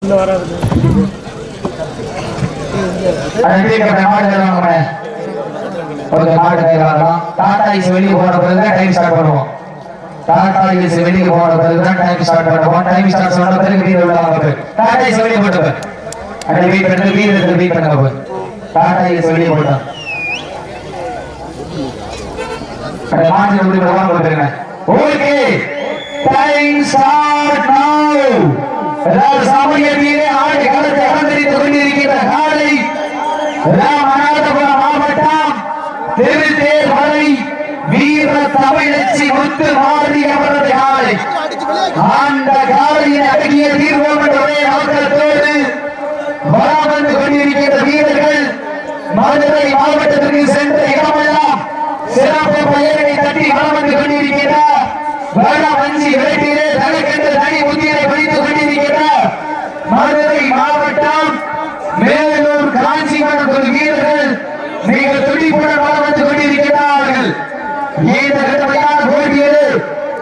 வெளியே போன பிறகுதான் டைம் ஸ்டார்ட் பண்ணுவோம். டாடா ஐஸ் வெளியே போன பிறகுதான் டைம் ஸ்டார்ட் பண்ணுவோம். டைம் ஸ்டார்ட் சொன்ன பிறகு வீடு உள்ளவங்க டாடா ஐஸ் வெளியே போட்டு அப்படி வெயிட் பண்ணுங்க. வீடு வெயிட் பண்ணுங்க. டாடா ஐஸ் வெளியே போட்டோம். மாநில உரிமை கொடுத்துருங்க. ஓகே டைம் ஸ்டார்ட் நவ. சமயத்திலே ஆடு களத்தை அலங்கரித்துக் கொண்டிருக்கிற காலை ராமநாதபுரம் மாவட்டம் திருத்தேர் மலை வீர தமிழச்சி முத்து மாறி அவரது காலை. அந்த காலையின் அடங்கிய தீர்வோம் என்ற ஒரே நோக்கத்தோடு வலம் வந்து கொண்டிருக்கிற வீரர்கள் மதுரை மாவட்டத்திற்கு சென்ற இடமெல்லாம் சிறப்பு பெயரை தட்டி வலம் வந்து கொண்டிருக்கிறார். வஞ்சி வேட்டியிலே தனக்கென்று தனி உத்தியை பிடித்துக் கொண்டிருக்கிறார். மதுரை மாவட்டம் மேலூர் காஞ்சிபுரம் வீரர்கள் மிக துடிப்புடன் வலம் வந்து கொண்டிருக்கிறார்கள். இந்த கடுமையான போட்டியில்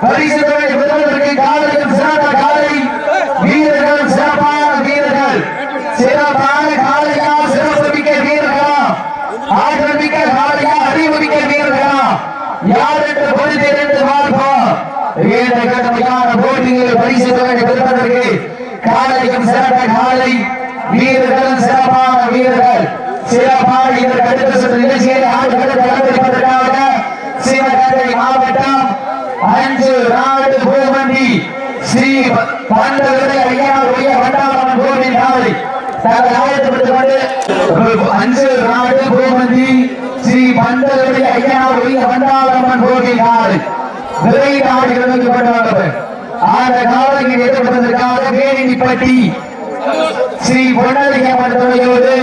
பரிசு தொகை பெறுவதற்கு காலையில் சிறந்த காலை வீரர்கள் சிறப்பான வீரர்கள் சிறப்பான காலையா சிறப்பு மிக்க வீரர்களா ஆற்றல் மிக்க காலையா அறிவு மிக்க வீரர்களா யார் என்று பொறுத்திருந்து பார்ப்போம். இந்த கடுமையான போட்டியில் பரிசு தொகை பெறுவதற்கு காலையும் சிறந்த காலை வீரர்கள் சிறப்பான வீரர்கள் சிறப்பான இதற்கு அடுத்த சுற்று நிகழ்ச்சியை அலங்கரிப்பதற்காக சிவகங்கை மாவட்டம் 5 நாடு பூமண்டி ஸ்ரீ பண்டவரை ஐயனார் உய வண்டாளம்மன் கோவில் காலை தாங்கள் ஆயத்தப்பட்டுக் கொண்டு 5 நாடு பூமண்டி ஸ்ரீ பண்டவரை ஐயனார் உய வண்டாளம்மன் கோவில் காலை விரை நாடுகளுக்கு கொண்டு அந்த காலையில் ஏற்படுவதற்காக வேணிப்பட்டி ஸ்ரீ பொன்னலிங்கம்மன் துணையோடு